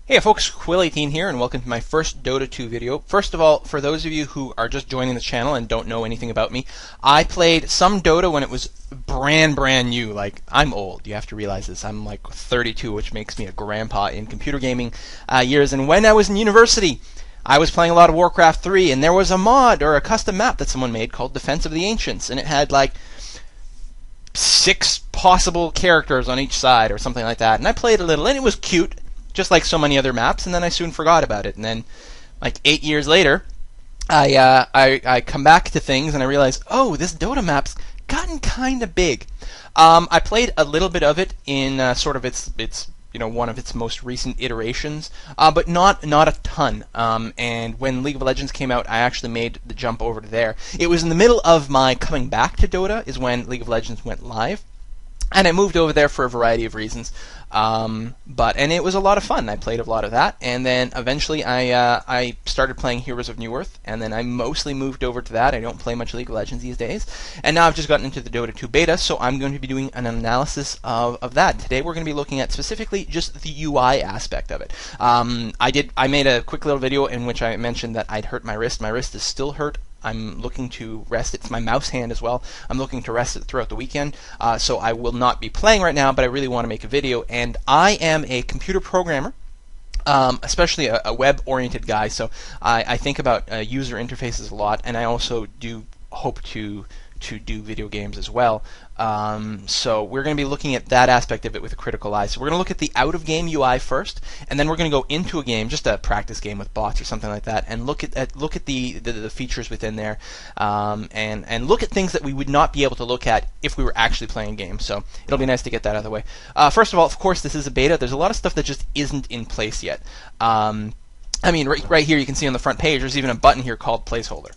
Hey folks, Quill18 here, and welcome to my first Dota 2 video. First of all, for those of you who are just joining the channel and don't know anything about me, I played some Dota when it was brand new. Like, I'm old, you have to realize this. I'm like 32, which makes me a grandpa in computer gaming years. And when I was in university, I was playing a lot of Warcraft 3, and there was a mod or a custom map that someone made called Defense of the Ancients, and it had like 6 possible characters on each side or something like that. And I played a little, and it was cute, just like so many other maps, and then I soon forgot about it. And then, like 8 years later, I come back to things and I realize, oh, this Dota map's gotten kind of big. I played a little bit of it in sort of its one of its most recent iterations, but not a ton. And when League of Legends came out, I actually made the jump over to there. It was in the middle of my coming back to Dota is when League of Legends went live. And I moved over there for a variety of reasons, and it was a lot of fun. I played a lot of that, and then eventually I started playing Heroes of New Earth, and then I mostly moved over to that. I don't play much League of Legends these days, and now I've just gotten into the Dota 2 beta, so I'm going to be doing an analysis of that. Today we're going to be looking at specifically just the UI aspect of it. I made a quick little video in which I mentioned that I'd hurt my wrist. My wrist is still hurt. I'm looking to rest it. It's my mouse hand as well. I'm looking to rest it throughout the weekend, so I will not be playing right now, but I really want to make a video. And I am a computer programmer, especially a web-oriented guy, so I think about user interfaces a lot, and I also do hope to do video games as well. So we're going to be looking at that aspect of it with a critical eye. So we're going to look at the out-of-game UI first, and then we're going to go into a game, just a practice game with bots or something like that, and look at the features within there, and look at things that we would not be able to look at if we were actually playing games. So it'll be nice to get that out of the way. First of all, of course, this is a beta. There's a lot of stuff that just isn't in place yet. I mean, right here you can see on the front page, there's even a button here called placeholder.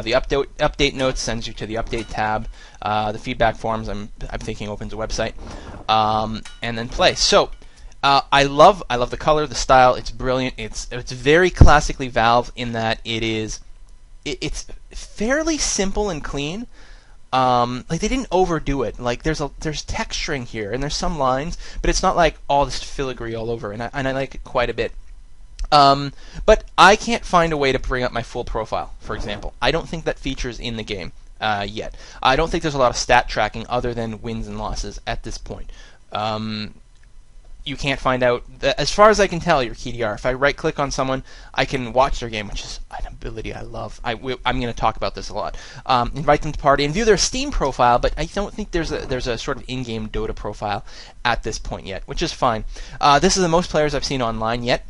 The update notes sends you to the update tab. The feedback forms, I'm thinking, opens a website, and then play. So I love the color, the style. It's brilliant. It's very classically Valve in that it's fairly simple and clean. Like, they didn't overdo it. Like, there's texturing here and there's some lines, but it's not like all this filigree all over. And I like it quite a bit. But I can't find a way to bring up my full profile, for example. I don't think that features in the game yet. I don't think there's a lot of stat tracking other than wins and losses at this point. You can't find out, as far as I can tell, your KDR. If I right-click on someone, I can watch their game, which is an ability I love. I'm going to talk about this a lot. Invite them to party and view their Steam profile, but I don't think there's a sort of in-game Dota profile at this point yet, which is fine. This is the most players I've seen online yet.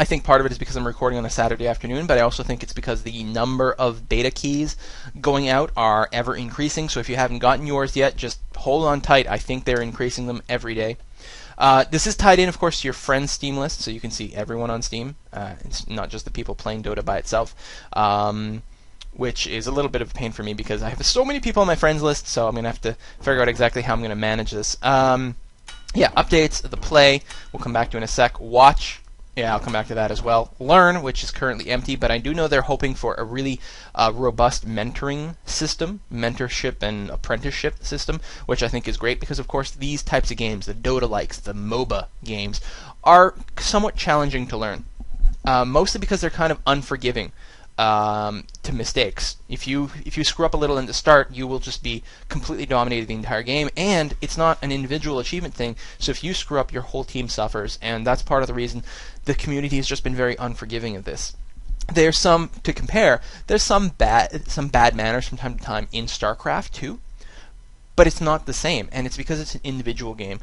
I think part of it is because I'm recording on a Saturday afternoon, but I also think it's because the number of beta keys going out are ever increasing. So if you haven't gotten yours yet, just hold on tight. I think they're increasing them every day. This is tied in, of course, to your friends' Steam list, so you can see everyone on Steam. It's not just the people playing Dota by itself, which is a little bit of a pain for me because I have so many people on my friends list, so I'm going to have to figure out exactly how I'm going to manage this. Yeah, updates, the play, we'll come back to in a sec. Watch. Yeah, I'll come back to that as well. Learn, which is currently empty, but I do know they're hoping for a really robust mentoring system, mentorship and apprenticeship system, which I think is great because, of course, these types of games, the Dota-likes, the MOBA games, are somewhat challenging to learn, mostly because they're kind of unforgiving to mistakes. If you screw up a little in the start, you will just be completely dominated the entire game, and it's not an individual achievement thing, so if you screw up, your whole team suffers, and that's part of the reason the community has just been very unforgiving of this. There's some, to compare, there's some bad manners from time to time in StarCraft too, but it's not the same, and it's because it's an individual game,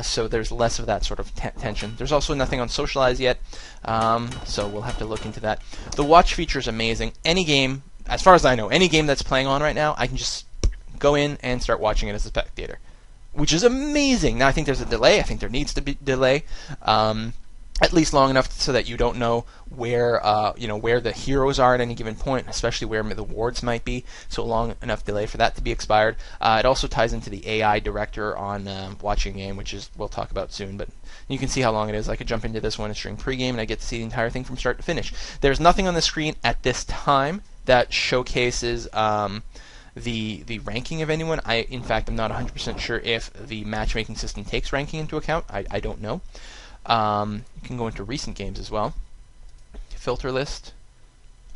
so there's less of that sort of tension. There's also nothing on Socialize yet, so we'll have to look into that. The watch feature is amazing. Any game, as far as I know, any game that's playing on right now, I can just go in and start watching it as a spectator, which is amazing. Now, I think there's a delay. I think there needs to be delay. At least long enough so that you don't know where where the heroes are at any given point, especially where the wards might be. So long enough delay for that to be expired. It also ties into the AI director on watching a game, which is we'll talk about soon. But you can see how long it is. I could jump into this one during pregame, and I get to see the entire thing from start to finish. There's nothing on the screen at this time that showcases the ranking of anyone. In fact, I'm not 100% sure if the matchmaking system takes ranking into account. I don't know. You can go into recent games as well. Filter list.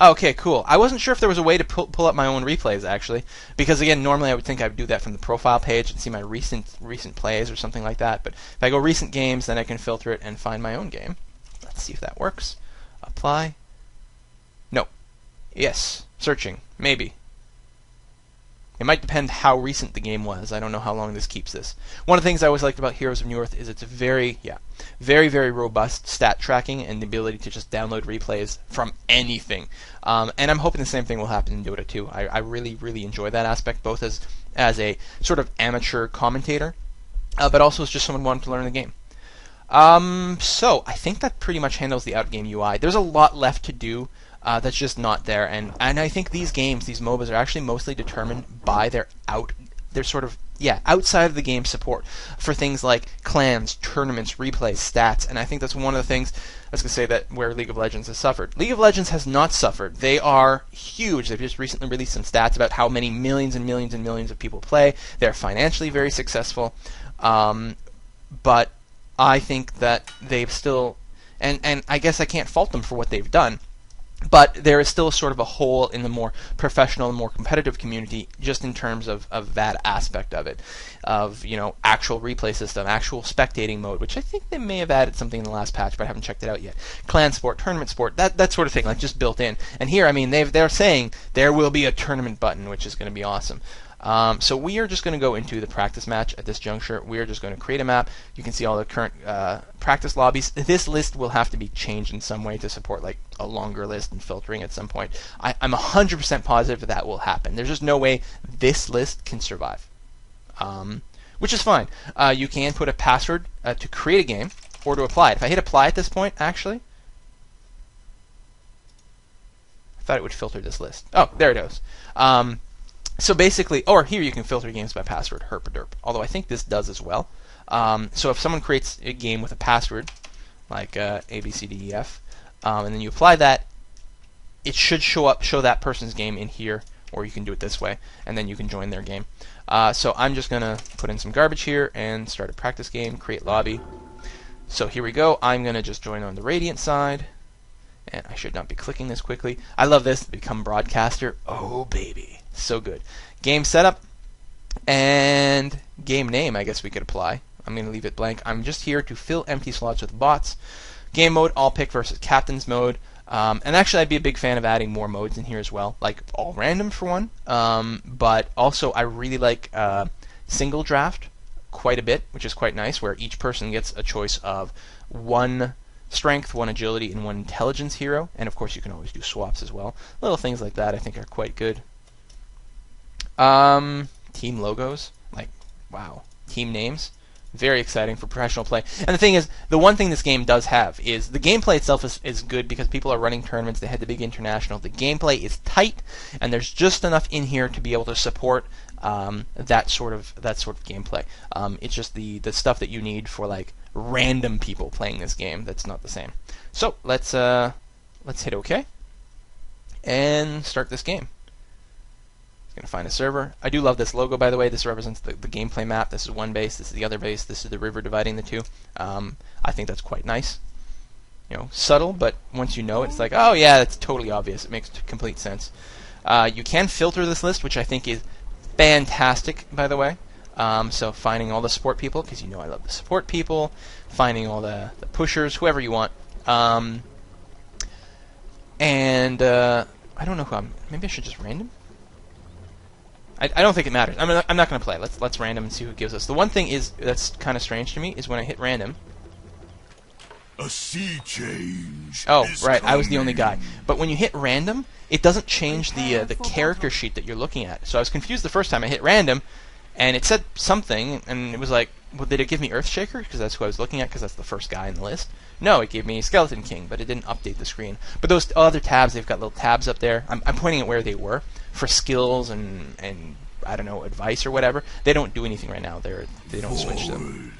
Okay, cool. I wasn't sure if there was a way to pull up my own replays, actually, because again, normally I would think I would do that from the profile page and see my recent plays or something like that. But if I go recent games, then I can filter it and find my own game. Let's see if that works. Apply. No. Yes. Searching. Maybe. It might depend how recent the game was. I don't know how long this keeps this. One of the things I always liked about Heroes of Newerth is it's very, very robust stat tracking and the ability to just download replays from anything. And I'm hoping the same thing will happen in Dota 2. I really enjoy that aspect, both as a sort of amateur commentator, but also as just someone wanting to learn the game. So I think that pretty much handles the out-game UI. There's a lot left to do. That's just not there, and I think these games, these MOBAs, are actually mostly determined by their sort of outside of the game support for things like clans, tournaments, replays, stats, and I think that's one of the things I was going to say that where League of Legends has suffered. League of Legends has not suffered. They are huge. They've just recently released some stats about how many millions and millions and millions of people play. They're financially very successful, but I think that they've still, and I guess I can't fault them for what they've done. But there is still sort of a hole in the more professional and more competitive community just in terms of that aspect of it, of, actual replay system, actual spectating mode, which I think they may have added something in the last patch, but I haven't checked it out yet. Clan sport, tournament sport, that sort of thing, like just built in. And here, I mean, they're saying there will be a tournament button, which is going to be awesome. So we are just going to go into the practice match at this juncture. We are just going to create a map. You can see all the current practice lobbies. This list will have to be changed in some way to support like a longer list and filtering at some point. I'm 100% positive that will happen. There's just no way this list can survive, which is fine. You can put a password to create a game or to apply it. If I hit apply at this point, actually, I thought it would filter this list. Oh, there it goes. So basically, or here you can filter games by password, herp-a-derp, although I think this does as well. So if someone creates a game with a password, like ABCDEF, and then you apply that, it should show that person's game in here, or you can do it this way, and then you can join their game. So I'm just going to put in some garbage here and start a practice game, create lobby. So here we go. I'm going to just join on the Radiant side, and I should not be clicking this quickly. I love this, become broadcaster. Oh, baby. So good. Game setup and game name, I guess we could apply. I'm going to leave it blank. I'm just here to fill empty slots with bots. Game mode, all pick versus captain's mode. And actually, I'd be a big fan of adding more modes in here as well, like all random for one. But also, I really like single draft quite a bit, which is quite nice, where each person gets a choice of one strength, one agility, and one intelligence hero. And of course, you can always do swaps as well. Little things like that I think are quite good. Team logos, like, wow. Team names, very exciting for professional play. And the thing is, the one thing this game does have is the gameplay itself is good because people are running tournaments. They had the big international. The gameplay is tight, and there's just enough in here to be able to support that sort of gameplay. It's just the stuff that you need for like random people playing this game that's not the same. So let's hit OK and start this game. Going to find a server. I do love this logo, by the way. This represents the gameplay map. This is one base. This is the other base. This is the river dividing the two. I think that's quite nice. Subtle, but once you know it, it's like, oh yeah, that's totally obvious. It makes complete sense. You can filter this list, which I think is fantastic, by the way. So finding all the support people, because I love the support people. Finding all the pushers, whoever you want. And I don't know who maybe I should just random. I don't think it matters. I'm not going to play. Let's random and see who it gives us. The one thing that's kind of strange to me is when I hit random. A sea change. Oh, right. I was the only guy. But when you hit random, it doesn't change the character sheet that you're looking at. So I was confused the first time I hit random, and it said something, and it was like, well, did it give me Earthshaker? Because that's who I was looking at, because that's the first guy in the list. No, it gave me Skeleton King, but it didn't update the screen. But those other tabs, they've got little tabs up there. I'm pointing at where they were for skills and I don't know, advice or whatever. They don't do anything right now. They don't switch them.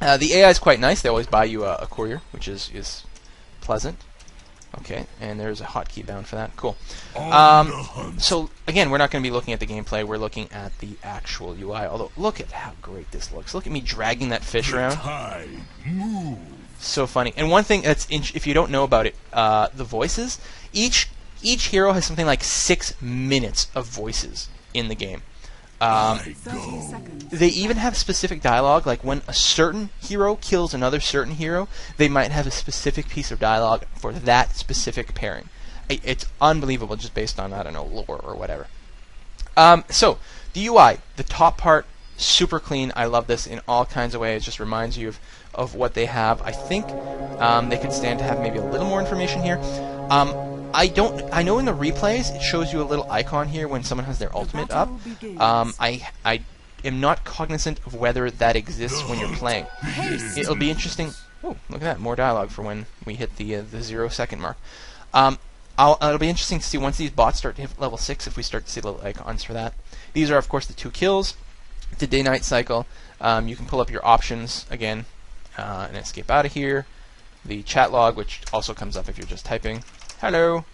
The AI is quite nice. They always buy you a courier, which is pleasant. Okay, and there's a hotkey bound for that. Cool. So again, we're not going to be looking at the gameplay. We're looking at the actual UI. Although, look at how great this looks. Look at me dragging that fish around. Tide moves. So funny. And one thing that's if you don't know about it, the voices. Each hero has something like 6 minutes of voices in the game. They even have specific dialogue, like when a certain hero kills another certain hero, they might have a specific piece of dialogue for that specific pairing. It's unbelievable, just based on, I don't know, lore or whatever. So, the UI, the top part, super clean. I love this in all kinds of ways. Just reminds you of what they have. I think they could stand to have maybe a little more information here. I know in the replays it shows you a little icon here when someone has their ultimate up. I am not cognizant of whether that exists when you're playing. It'll be interesting. Oh, look at that, more dialogue for when we hit the 0 second mark. It'll be interesting to see once these bots start to hit level 6 if we start to see little icons for that. These are of course the 2 kills, the day-night cycle. You can pull up your options again and escape out of here. The chat log, which also comes up if you're just typing. Hello.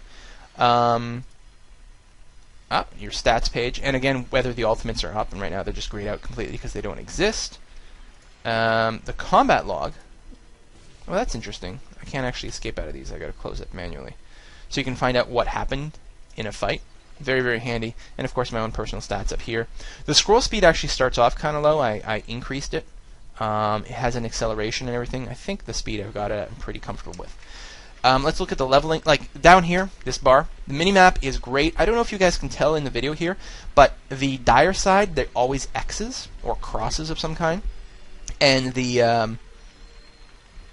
Your stats page, and again whether the ultimates are up, and right now they're just grayed out completely because they don't exist. The combat log. Well, that's interesting. I can't actually escape out of these. I got to close it manually, so you can find out what happened in a fight. Very, very handy. And of course my own personal stats up here. The scroll speed actually starts off kind of low. I increased it. It has an acceleration and everything. I think the speed I've got it I'm pretty comfortable with. Let's look at the leveling. Like, down here, this bar, the minimap is great. I don't know if you guys can tell in the video here, but the dire side, they're always X's or crosses of some kind. And the,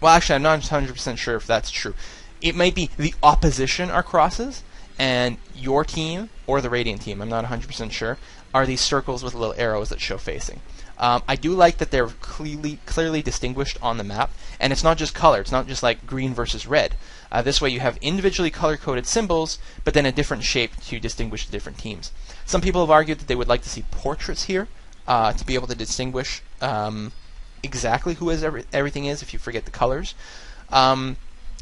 well, actually, I'm not 100% sure if that's true. It might be the opposition are crosses, and your team, or the Radiant team, I'm not 100% sure, are these circles with little arrows that show facing. I do like that they're clearly distinguished on the map, and it's not just color. It's not just like green versus red. This way you have individually color-coded symbols, but then a different shape to distinguish the different teams. Some people have argued that they would like to see portraits here to be able to distinguish exactly who everything is if you forget the colors.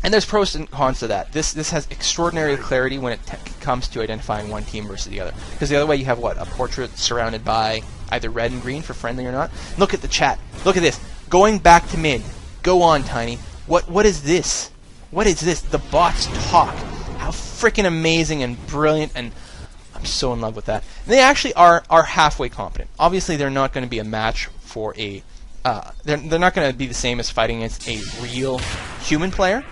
And there's pros and cons to that. This has extraordinary clarity when it comes to identifying one team versus the other. Because the other way you have, what, a portrait surrounded by either red and green for friendly or not. Look at the chat. Look at this. Going back to mid. Go on, Tiny. What is this? What is this? The bots talk. How freaking amazing and brilliant, and I'm so in love with that. And they actually are halfway competent. Obviously, they're not going to be a match for a... they're not going to be the same as fighting against a real human player.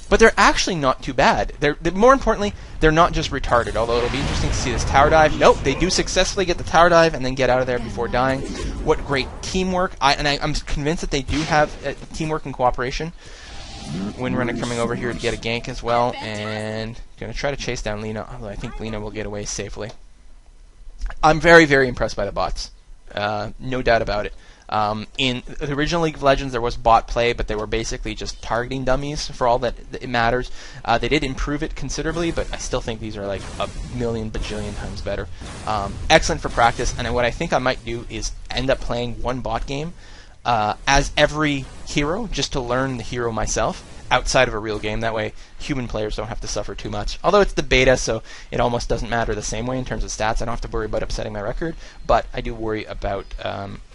But they're actually not too bad. They're more importantly, they're not just retarded, although it'll be interesting to see this tower dive. Nope, they do successfully get the tower dive and then get out of there before dying. What great teamwork. I'm convinced that they do have teamwork and cooperation. Windrunner coming over here to get a gank as well, and going to try to chase down Lina, although I think Lina will get away safely. I'm very, very impressed by the bots. No doubt about it. In the original League of Legends, there was bot play, but they were basically just targeting dummies for all that it matters. They did improve it considerably, but I still think these are like a million bajillion times better. Excellent for practice, and what I think I might do is end up playing one bot game as every hero, just to learn the hero myself outside of a real game. That way human players don't have to suffer too much. Although it's the beta, so it almost doesn't matter the same way in terms of stats. I don't have to worry about upsetting my record, but I do worry about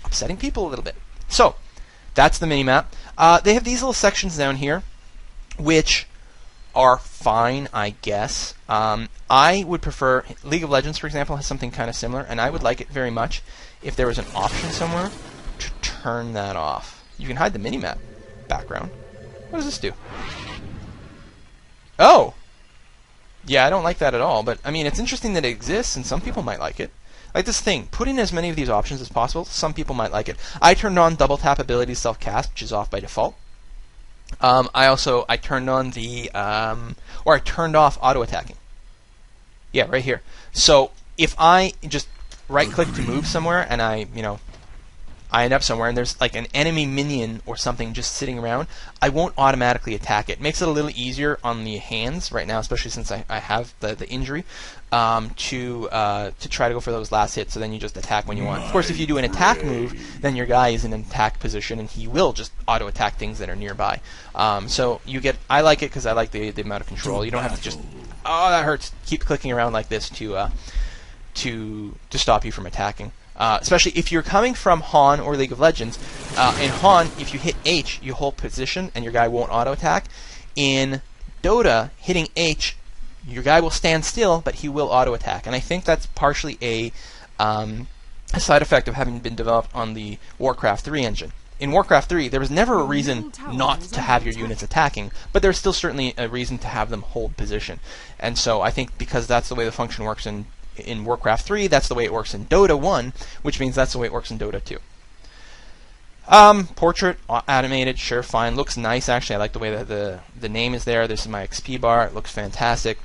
upsetting people a little bit. So that's the minimap. They have these little sections down here, which are fine, I guess. I would prefer... League of Legends, for example, has something kind of similar, and I would like it very much if there was an option somewhere to turn that off. You can hide the minimap background. What does this do? Oh! Yeah, I don't like that at all, but, I mean, it's interesting that it exists, and some people might like it. Like this thing, put in as many of these options as possible, some people might like it. I turned on double tap ability self-cast, which is off by default. I turned on the, or I turned off auto-attacking. Yeah, right here. So, if I just right-click to move somewhere, and I end up somewhere, and there's like an enemy minion or something just sitting around, I won't automatically attack it. It makes it a little easier on the hands right now, especially since I have the injury, to try to go for those last hits, so then you just attack when you want. Of course, if you do an attack move, then your guy is in an attack position, and he will just auto-attack things that are nearby. So you get... I like it because I like the amount of control. You don't have to just... Oh, that hurts. Keep clicking around like this to stop you from attacking. Especially if you're coming from Han or League of Legends. In Han, if you hit H, you hold position and your guy won't auto-attack. In Dota, hitting H, your guy will stand still, but he will auto-attack. And I think that's partially a side effect of having been developed on the Warcraft 3 engine. In Warcraft 3, there was never a reason not to have your units attacking, but there's still certainly a reason to have them hold position. And so I think because that's the way the function works in Warcraft 3, that's the way it works in Dota 1, which means that's the way it works in Dota 2. Portrait, animated, sure, fine. Looks nice, actually. I like the way that the name is there. This is my XP bar. It looks fantastic.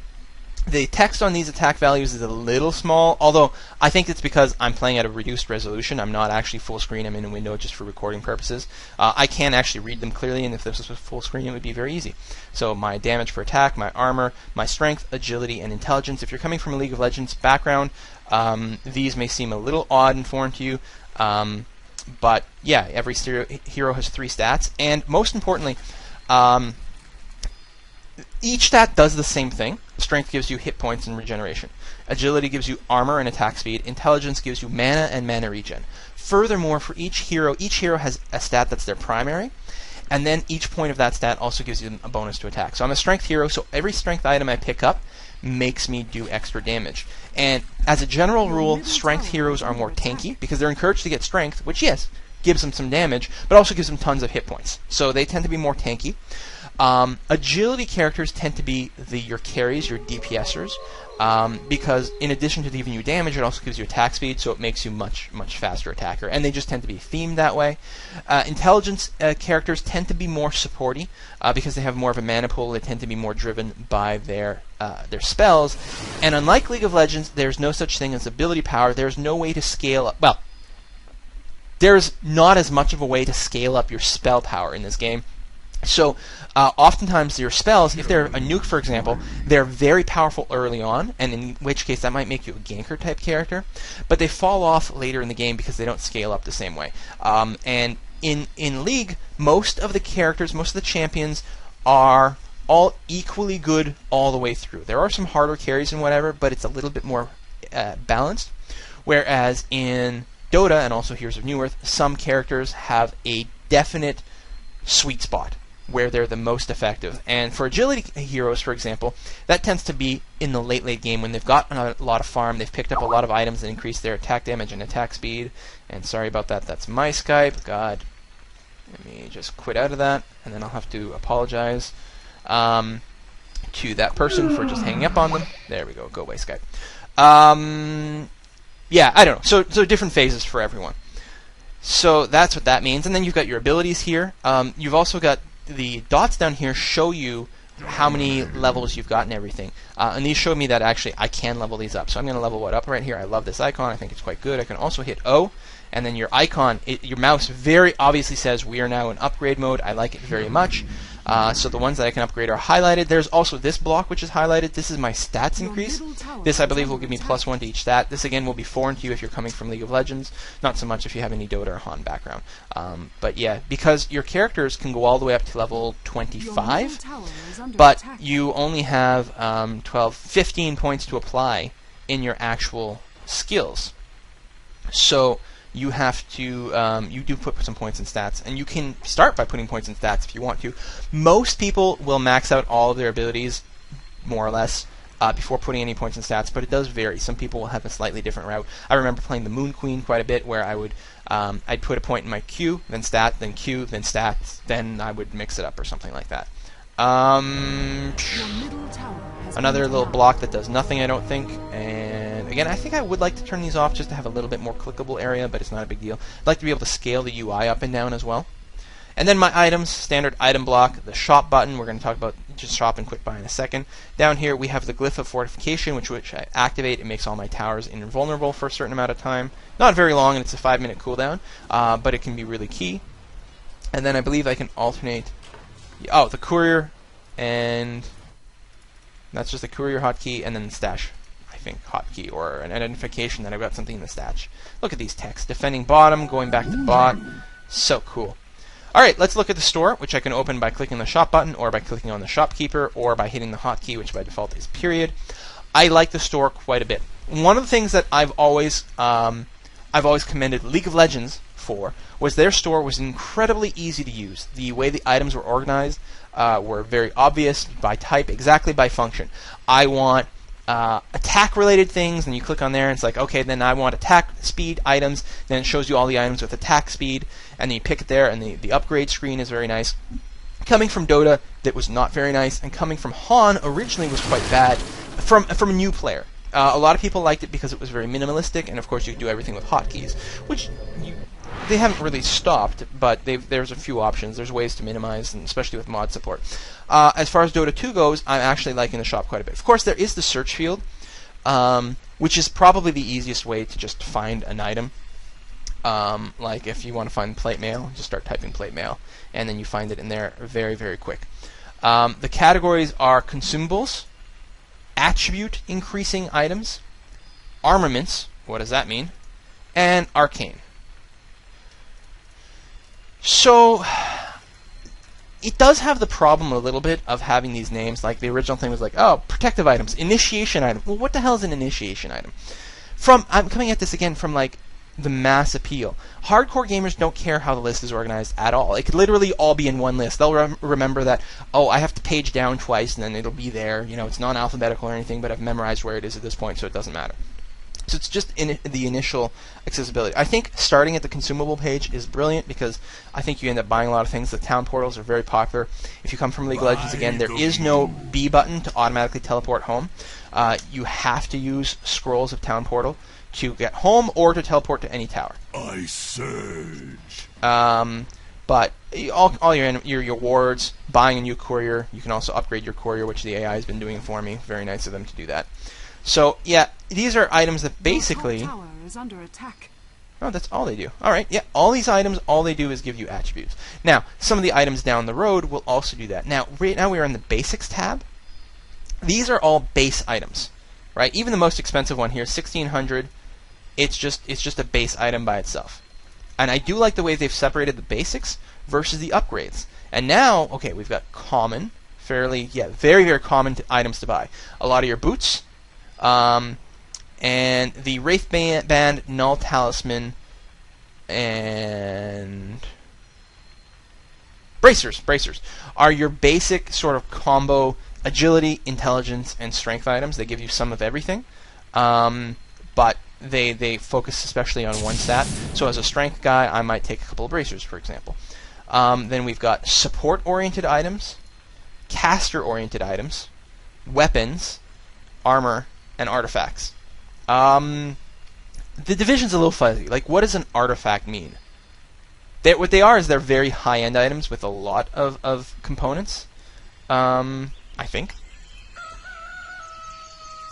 The text on these attack values is a little small, although I think it's because I'm playing at a reduced resolution. I'm not actually full screen. I'm in a window just for recording purposes. I can actually read them clearly, and if this was full screen, it would be very easy. So my damage per attack, my armor, my strength, agility, and intelligence. If you're coming from a League of Legends background, these may seem a little odd and foreign to you. But yeah, every hero has 3 stats, and most importantly, each stat does the same thing. Strength gives you hit points and regeneration. Agility gives you armor and attack speed. Intelligence gives you mana and mana regen. Furthermore, for each hero has a stat that's their primary, and then each point of that stat also gives you a bonus to attack. So I'm a strength hero, so every strength item I pick up makes me do extra damage. And as a general rule, strength heroes are more tanky because they're encouraged to get strength, which, yes, gives them some damage, but also gives them tons of hit points. So they tend to be more tanky. Agility characters tend to be your carries, your DPSers, because in addition to giving you damage, it also gives you attack speed, so it makes you much faster attacker, and they just tend to be themed that way. Intelligence characters tend to be more supporty, because they have more of a mana pool. They tend to be more driven by their spells, and unlike League of Legends, there's no such thing as ability power. There's no way to scale up. Well, there's not as much of a way to scale up your spell power in this game. So, oftentimes your spells, if they're a nuke, for example, they're very powerful early on, and in which case that might make you a ganker type character, but they fall off later in the game because they don't scale up the same way. And in League, most of the characters, most of the champions are all equally good all the way through. There are some harder carries and whatever, but it's a little bit more balanced. Whereas in Dota, and also Heroes of Newerth, some characters have a definite sweet spot where they're the most effective. And for agility heroes, for example, that tends to be in the late game when they've got a lot of farm, they've picked up a lot of items that increase their attack damage and attack speed. And sorry about that, that's my Skype. God, let me just quit out of that, and then I'll have to apologize to that person for just hanging up on them. There we go, go away Skype. Yeah, I don't know. So different phases for everyone. So that's what that means. And then you've got your abilities here. You've also got the dots down here show you how many levels you've got and everything. And these show me that actually I can level these up. So I'm going to level what up right here. I love this icon. I think it's quite good. I can also hit O, and then your icon, your mouse very obviously says we are now in upgrade mode. I like it very much. So the ones that I can upgrade are highlighted. There's also this block which is highlighted. This is my stats increase. This I believe will give me +1 to each stat. This again will be foreign to you if you're coming from League of Legends, not so much if you have any Dota or Han background. But yeah, because your characters can go all the way up to level 25, but you only have 15 points to apply in your actual skills. So you have to, you do put some points in stats, and you can start by putting points in stats if you want to. Most people will max out all of their abilities, more or less, before putting any points in stats, but it does vary. Some people will have a slightly different route. I remember playing the Moon Queen quite a bit, where I would, I'd put a point in my Q, then stat, then Q, then stats, then I would mix it up or something like that. Another little block that does nothing, I don't think. And again, I think I would like to turn these off just to have a little bit more clickable area, but it's not a big deal. I'd like to be able to scale the UI up and down as well. And then my items, standard item block, the shop button. We're going to talk about just shop and quick buy in a second. Down here we have the glyph of fortification, which I activate. It makes all my towers invulnerable for a certain amount of time. Not very long, and it's a 5-minute cooldown, but it can be really key. And then I believe I can alternate. Oh, the courier, and that's just the courier hotkey, and then the stash, I think, hotkey, or an identification that I've got something in the stash. Look at these texts. Defending bottom, going back to bot. So cool. Alright, let's look at the store, which I can open by clicking the shop button, or by clicking on the shopkeeper, or by hitting the hotkey, which by default is period. I like the store quite a bit. One of the things that I've always I've always commended League of Legends for was their store was incredibly easy to use. The way the items were organized were very obvious by type, exactly by function. I want attack-related things, and you click on there, and it's like, okay, then I want attack speed items. Then it shows you all the items with attack speed, and then you pick it there, and the upgrade screen is very nice. Coming from Dota, that was not very nice, and coming from Han originally was quite bad from a new player. A lot of people liked it because it was very minimalistic, and of course you could do everything with hotkeys, which they haven't really stopped, but there's a few options. There's ways to minimize, and especially with mod support. As far as Dota 2 goes, I'm actually liking the shop quite a bit. Of course, there is the search field, which is probably the easiest way to just find an item. Like if you want to find plate mail, just start typing plate mail, and then you find it in there very, very quick. The categories are consumables, attribute increasing items, armaments, what does that mean, and arcane. So it does have the problem a little bit of having these names. Like the original thing was like, oh, protective items, initiation item. Well, what the hell is an initiation item? I'm coming at this again from like the mass appeal. Hardcore gamers don't care how the list is organized at all. It could literally all be in one list. They'll remember that, oh, I have to page down twice, and then it'll be there. You know, it's non-alphabetical or anything, but I've memorized where it is at this point, so it doesn't matter. So it's just in the initial accessibility. I think starting at the consumable page is brilliant because I think you end up buying a lot of things. The town portals are very popular. If you come from League of Legends, again, there is no B button to automatically teleport home. You have to use scrolls of town portal to get home or to teleport to any tower. I surge. But all your wards, buying a new courier, you can also upgrade your courier, which the AI has been doing for me. Very nice of them to do that. So yeah, these are items that basically. Your top tower is under attack. Oh, that's all they do. All right, yeah, all these items, all they do is give you attributes. Now, some of the items down the road will also do that. Now, right now we are in the basics tab. These are all base items, right? Even the most expensive one here, 1600. It's just a base item by itself. And I do like the way they've separated the basics versus the upgrades. And now, okay, we've got common, very, very common items to buy. A lot of your boots, and the Wraith Band, Null Talisman, and Bracers are your basic sort of combo agility, intelligence, and strength items. They give you some of everything, but they focus especially on one stat. So as a strength guy, I might take a couple of bracers, for example. Then we've got support-oriented items, caster-oriented items, weapons, armor, and artifacts. The division's a little fuzzy. Like, what does an artifact mean? What they are is they're very high-end items with a lot of components, I think.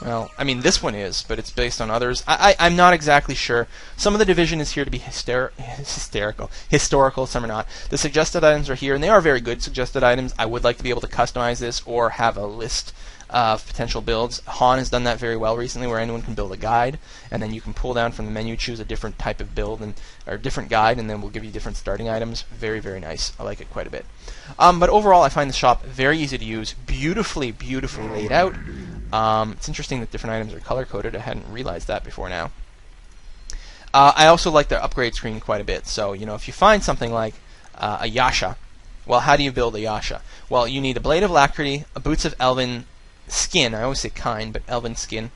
Well, I mean, this one is, but it's based on others. I'm not exactly sure. Some of the division is here to be historical, some are not. The suggested items are here, and they are very good suggested items. I would like to be able to customize this or have a list of potential builds. Han has done that very well recently, where anyone can build a guide, and then you can pull down from the menu, choose a different type of build or different guide, and then we'll give you different starting items. Very, very nice. I like it quite a bit. But overall, I find the shop very easy to use, beautifully laid out. It's interesting that different items are color-coded. I hadn't realized that before now. I also like the upgrade screen quite a bit. So, you know, if you find something like a Yasha, well, how do you build a Yasha? Well, you need a Blade of Alacrity, a Boots of Elven Skin, I always say kind, but Elven Skin,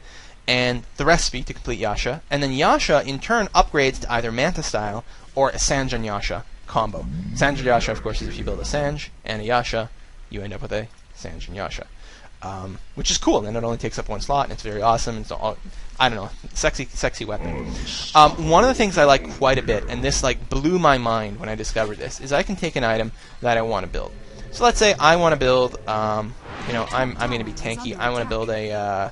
and the recipe to complete Yasha. And then Yasha, in turn, upgrades to either Manta Style or a Sange and Yasha combo. Sange and Yasha, of course, is if you build a Sange and a Yasha, you end up with a Sange and Yasha. Which is cool. Then it only takes up one slot, and it's very awesome. It's all, I don't know, sexy weapon. One of the things I like quite a bit, and this like blew my mind when I discovered this, is I can take an item that I want to build. So let's say I want to build, you know, I'm going to be tanky. I want to build a,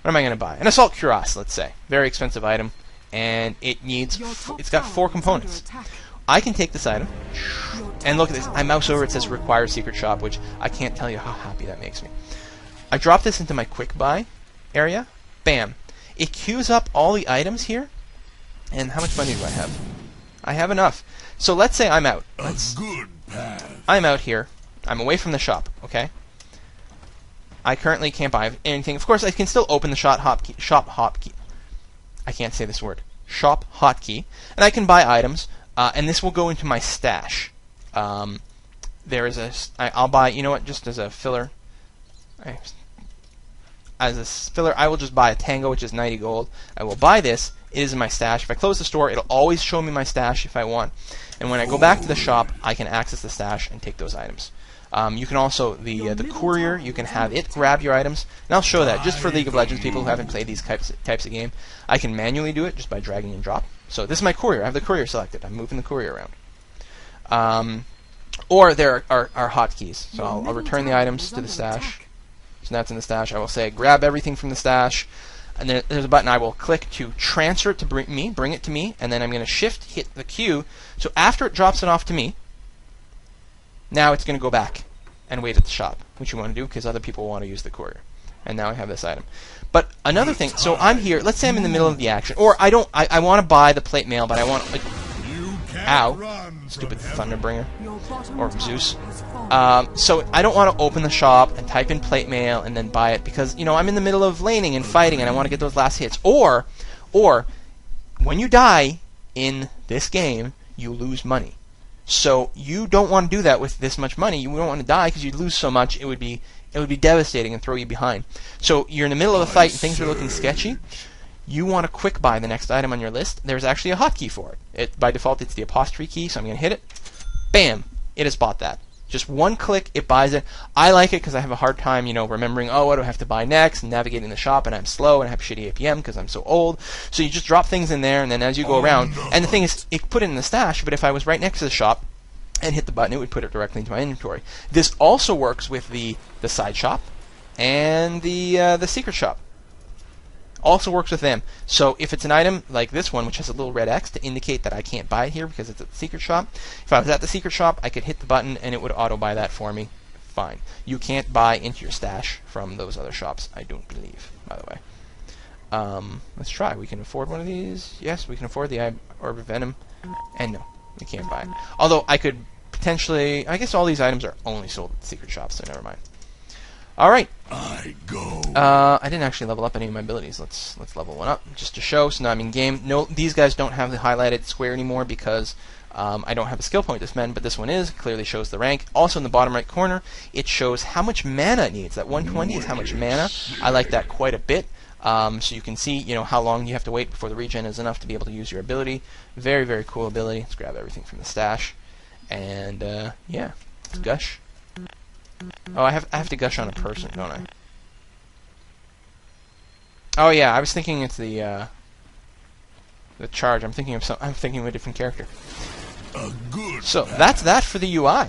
what am I going to buy? An Assault Cuirass, let's say. Very expensive item, and it needs, it's got 4 components. I can take this item, and look at this. I mouse over, it says Require Secret Shop, which I can't tell you how happy that makes me. I drop this into my quick buy area. Bam. It queues up all the items here. And how much money do I have? I have enough. So let's say I'm out. I'm out here. I'm away from the shop, okay? I currently can't buy anything. Of course, I can still open the shop hotkey. I can't say this word. shop hotkey, and I can buy items, and this will go into my stash. There is I'll buy, you know what, just as a filler, I will just buy a tango, which is 90 gold. I will buy this. It is in my stash. If I close the store, it'll always show me my stash if I want. And when I go back to the shop, I can access the stash and take those items. You can also, the courier, you can have it grab your items. And I'll show that just for League of Legends people who haven't played these types of game. I can manually do it just by dragging and drop. So this is my courier. I have the courier selected. I'm moving the courier around. Or there are hotkeys. So I'll return the items to the stash. So that's in the stash. I will say grab everything from the stash. And then there's a button I will click to transfer it to bring it to me, and then I'm going to shift hit the Q. So after it drops it off to me, now it's going to go back and wait at the shop, which you want to do because other people want to use the courier. And now I have this item. But another thing, so I'm here. Let's say I'm in the middle of the action, or I want to buy the plate mail, but I want. Ow! Stupid Thunderbringer or Zeus. So I don't want to open the shop and type in plate mail and then buy it because I'm in the middle of laning and fighting and I want to get those last hits. Or when you die in this game, you lose money. So you don't want to do that with this much money. You don't want to die because you'd lose so much. It would be devastating and throw you behind. So you're in the middle of a fight and things are looking sketchy. You want to quick buy the next item on your list. There's actually a hotkey for it. By default, it's the apostrophe key, so I'm going to hit it. Bam! It has bought that. Just one click, it buys it. I like it because I have a hard time, remembering, what do I have to buy next, and navigating the shop, and I'm slow, and I have shitty APM because I'm so old. So you just drop things in there, and then as you go around, and the thing is, it put it in the stash, but if I was right next to the shop and hit the button, it would put it directly into my inventory. This also works with the side shop and the secret shop. Also works with them. So if it's an item like this one, which has a little red X to indicate that I can't buy it here because it's at the secret shop, if I was at the secret shop, I could hit the button and it would auto-buy that for me. Fine. You can't buy into your stash from those other shops, I don't believe, by the way. Let's try. We can afford one of these. Yes, we can afford the Orb of Venom. And no, we can't buy it. Although I could potentially... I guess all these items are only sold at the secret shop, so never mind. Alright. I go. I didn't actually level up any of my abilities. Let's level one up just to show. So now I'm in game. No, these guys don't have the highlighted square anymore because I don't have a skill point to spend, but this one is. It clearly shows the rank. Also in the bottom right corner, it shows how much mana it needs. That 120 is how much mana. I like that quite a bit. So you can see, how long you have to wait before the regen is enough to be able to use your ability. Very, very cool ability. Let's grab everything from the stash. And, yeah, let's gush. Oh, I have to gush on a person, don't I? Oh yeah, I was thinking it's the charge. I'm thinking of a different character. So that's that for the UI.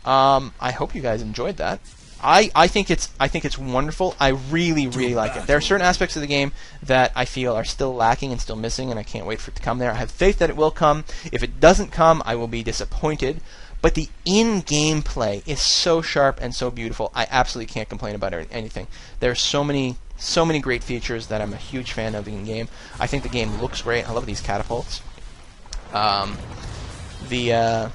I hope you guys enjoyed that. I think it's wonderful. I really, really like it. There are certain aspects of the game that I feel are still lacking and still missing, and I can't wait for it to come there. I have faith that it will come. If it doesn't come, I will be disappointed. But the in-game play is so sharp and so beautiful. I absolutely can't complain about anything. There are so many great features that I'm a huge fan of in-game. I think the game looks great. I love these catapults. The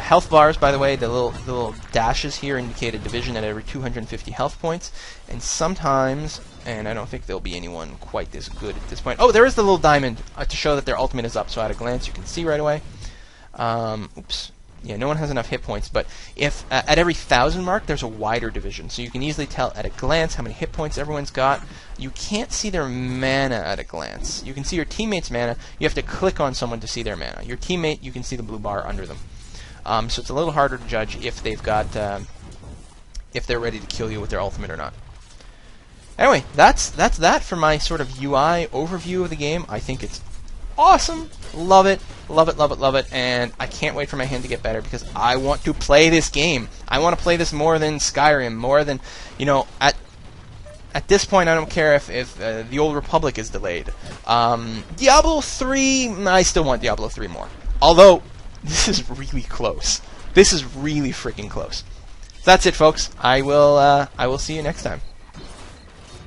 health bars, by the way, the little dashes here indicate a division at every 250 health points. And sometimes, and I don't think there'll be anyone quite this good at this point. Oh, there is the little diamond to show that their ultimate is up. So at a glance, you can see right away. Oops. Yeah, no one has enough hit points, but if at every 1,000 mark, there's a wider division, so you can easily tell at a glance how many hit points everyone's got. You can't see their mana at a glance. You can see your teammate's mana. You have to click on someone to see their mana. Your teammate, you can see the blue bar under them. So it's a little harder to judge if they've got if they're ready to kill you with their ultimate or not. Anyway, that's that for my sort of UI overview of the game. I think it's awesome. Love it. Love it, love it, love it, and I can't wait for my hand to get better because I want to play this game. I want to play this more than Skyrim, more than, at this point I don't care if the Old Republic is delayed. Diablo 3, I still want Diablo 3 more. Although, this is really close. This is really freaking close. So that's it, folks. I will see you next time.